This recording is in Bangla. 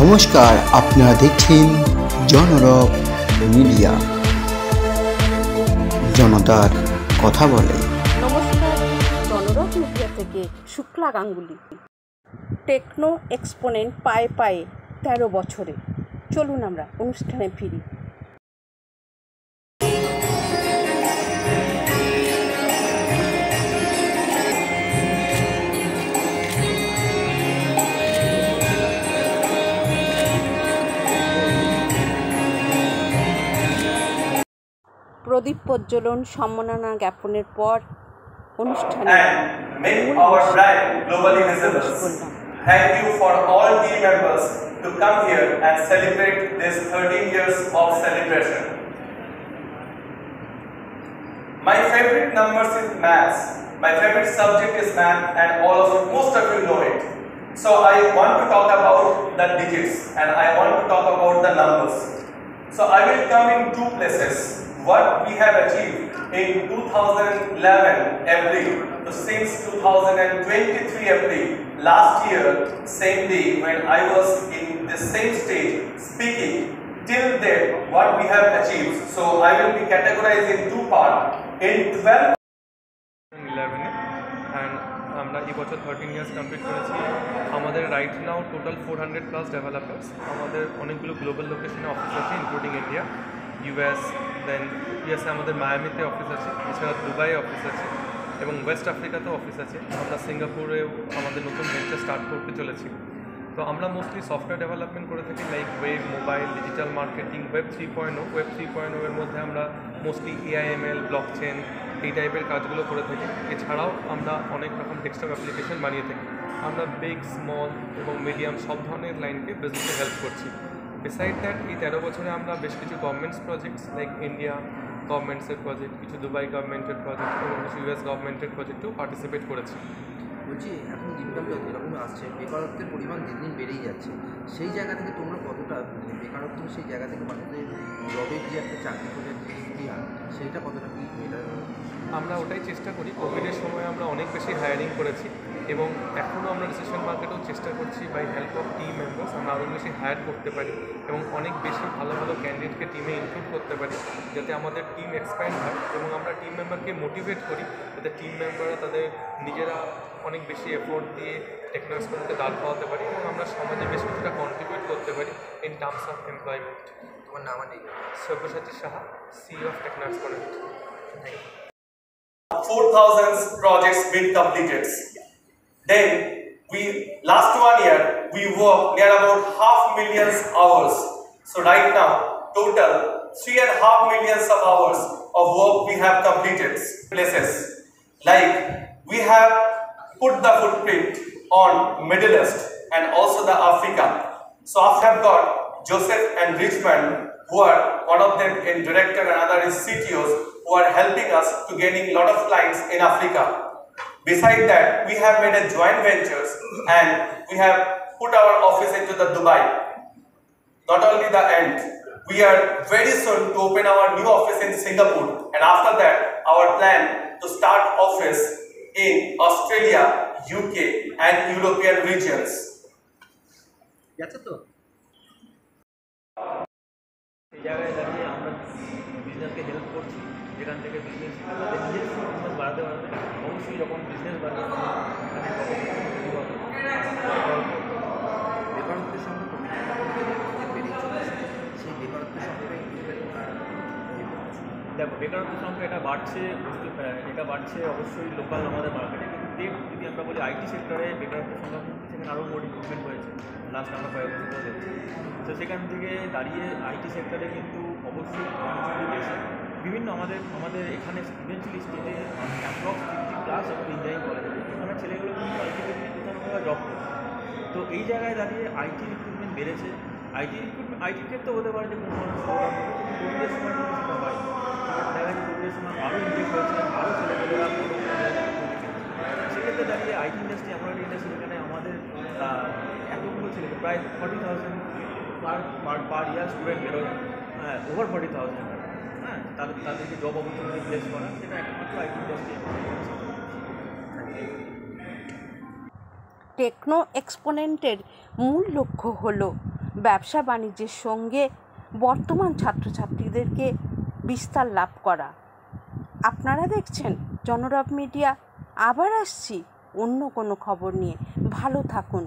নমস্কার, আপনারা দেখছেন জনরব মিডিয়া, জনতার কথা বলে। নমস্কার, জনরব মিডিয়া থেকে শুক্লা গাঙ্গুলি। টেকনো এক্সপোনেন্ট পায়ে পায়ে 13 বছরে। চলুন আমরা অনুষ্ঠানে ফিরি। প্রদীপ প্রজ্বলন সম্মাননা জ্ঞাপনের পর অনুষ্ঠানে Thank you for all team members to come here and celebrate this 13 years of celebration. My favorite numbers is maths. My favorite subject is math, and most of you know it. So I want to talk about the digits and I want to talk about the numbers. So I will come in two places. What we have achieved in 2011 April to since 2023 April, last year same day when I was in the same stage speaking, till then what we have achieved. So I will be categorized in two parts. In 12 11 and আমরা এই বছর 13 ইয়ার্স কমপ্লিট করেছি। আমাদের রাইট নাও টোটাল 400+ ডেভেলপার্স। আমাদের অনেকগুলো গ্লোবাল লোকেশনে অফিস আছে, ইনক্লুডিং ইন্ডিয়া, ইউএস, দেন ইউএসএ আমাদের মায়ামিতে অফিস আছে, এছাড়া দুবাইয়ে অফিস আছে এবং ওয়েস্ট আফ্রিকাতেও অফিস আছে। আমরা সিঙ্গাপুরেও আমাদের নতুন ভেঞ্চার স্টার্ট করতে চলেছি। তো আমরা মোস্টলি সফটওয়্যার ডেভেলপমেন্ট করে থাকি, like web, mobile, digital marketing, web 3.0। Web 3.0 এর মধ্যে আমরা মোস্টলি এআইএমএল, ব্লকচেন এই টাইপের কাজগুলো করে থাকি। এছাড়াও আমরা অনেক রকম ডেস্কটপ অ্যাপ্লিকেশন বানিয়ে থাকি। আমরা বিগ, স্মল এবং মিডিয়াম সব ধরনের ক্লায়েন্টকে বিজনেসে হেল্প করছি। বিসাইড দ্যাট এই 13 বছরে আমরা বেশ কিছু গভর্নমেন্টস প্রজেক্টস লাইক ইন্ডিয়া গভর্নমেন্টসের প্রজেক্ট, কিছু দুবাই গভর্নমেন্টের প্রজেক্ট এবং কিছু ইউএস গভর্নমেন্টের প্রজেক্টেও পার্টিসিপেট করেছি। বলছি, এখন দিনকাল যেরকম আসছে, বেকারত্বের পরিমাণ দিন দিন বেড়েই যাচ্ছে। সেই জায়গা থেকে তোমরা কতটা বেকারত্ব, সেই জায়গা থেকে মানুষদের জবের যে একটা চাকরি খোঁজার যে ইতিহাস, সেইটা কতটা কি মেটার? আমরা ওটাই চেষ্টা করি। কোভিডের সময় আমরা অনেক বেশি হায়ারিং করেছি এবং এখনও আমরা রিসেশন মার্কেটেও চেষ্টা করছি by help of team members আমরা আরও বেশি হায়ার করতে পারি এবং অনেক বেশি ভালো ভালো ক্যান্ডিডেটকে টিমে ইনক্লুড করতে পারি, যাতে আমাদের টিম এক্সপ্যান্ড হয় এবং আমরা টিম মেম্বারকে মোটিভেট করি যাতে টিম মেম্বাররা তাদের নিজেরা অনেক বেশি এফোর্ট দিয়ে টেকনো এক্সপোনেন্টকে দাঁড় খাওয়াতে পারি এবং আমরা সমাজে বেশ কিছুটা কন্ট্রিবিউট করতে পারি ইন টার্মস অফ এমপ্লয়মেন্ট। তোমার নাম নেই? Sabyasachi Saha, CEO of Techno Exponent. 4,000 projects been completed. Then last 1 year we worked near about 500,000 hours. So right now total 3.5 million of hours of work we have completed. Places like we have put the footprint on Middle East and also the Africa. So I have got Joseph and Richmond, who are one of them in director and other is CTOs, who are helping us to gaining a lot of clients in Africa. Besides that, we have made a joint ventures and we have put our office into the Dubai. Not only the end, we are very soon to open our new office in Singapore, and after that our plan to start office in Australia, UK and European regions. এই জায়গায় দাঁড়িয়ে আমরা বিজনেসকে হেল্প করছি, যেখান থেকে বিজনেস তাদের নিজের বিজনেস বাড়াতে পারবে। অবশ্যই যখন বিজনেস বাড়িয়ে বেকারত্বের সংখ্যা বেড়ে চলেছে, সেই বেকারত্বের সংখ্যাটা দেখো, বেকারত্বের সংখ্যা এটা বাড়ছে অবশ্যই লোকাল আমাদের মার্কেটে, কিন্তু যদি আমরা বলি আইটি সেক্টরে বেকারত্বের সংখ্যা কিন্তু সেখানে আরও মোট ইম্প্রুভমেন্ট হয়েছে লাস্ট আমরা কয়েক বছর ধরে দেখছি। তো সেখান থেকে দাঁড়িয়ে আইটি সেক্টরে কিন্তু অবশ্যই বেশি বিভিন্ন আমাদের এখানে ইভেন্চুয়ালি স্টেটে অ্যাপ্রক্স 50+ এবং ইঞ্জিনিয়ারিং কলেজে এখানে ছেলেগুলো কিন্তু আইটি থেকে কোথাও না কোথাও জব করছে। তো এই জায়গায় দাঁড়িয়ে আইটি রিক্রুটমেন্ট বেড়েছে। আইটি ক্ষেত্রে হতে পারে যে কোনো মানুষ কোভিডের সময় কিন্তু সেটা হয়, দেখা যাচ্ছে কোভিডের সময় আরও ইনটেক হয়েছে, আরও ছেলেমেয়েরা সেক্ষেত্রে দাঁড়িয়ে আইটি ইন্ডাস্ট্রি এমন একটা ইন্ডাস্ট্রি যেখানে আমাদের এতগুলো ছেলে প্রায় 40,000 পার ইয়ার স্টুডেন্ট বেরোয়, ওভার 40,000, তাদেরকে জব অপরচুনিটি প্লেস করা, সেটা একমাত্র আইটি ইন্ডাস্ট্রি। টেকনো এক্সপোনেন্টের মূল লক্ষ্য হল ব্যবসা বাণিজ্যের সঙ্গে বর্তমান ছাত্রছাত্রীদেরকে বিস্তার লাভ করা। আপনারা দেখছেন জনরব মিডিয়া। আবার আসছি অন্য কোনো খবর নিয়ে। ভালো থাকুন।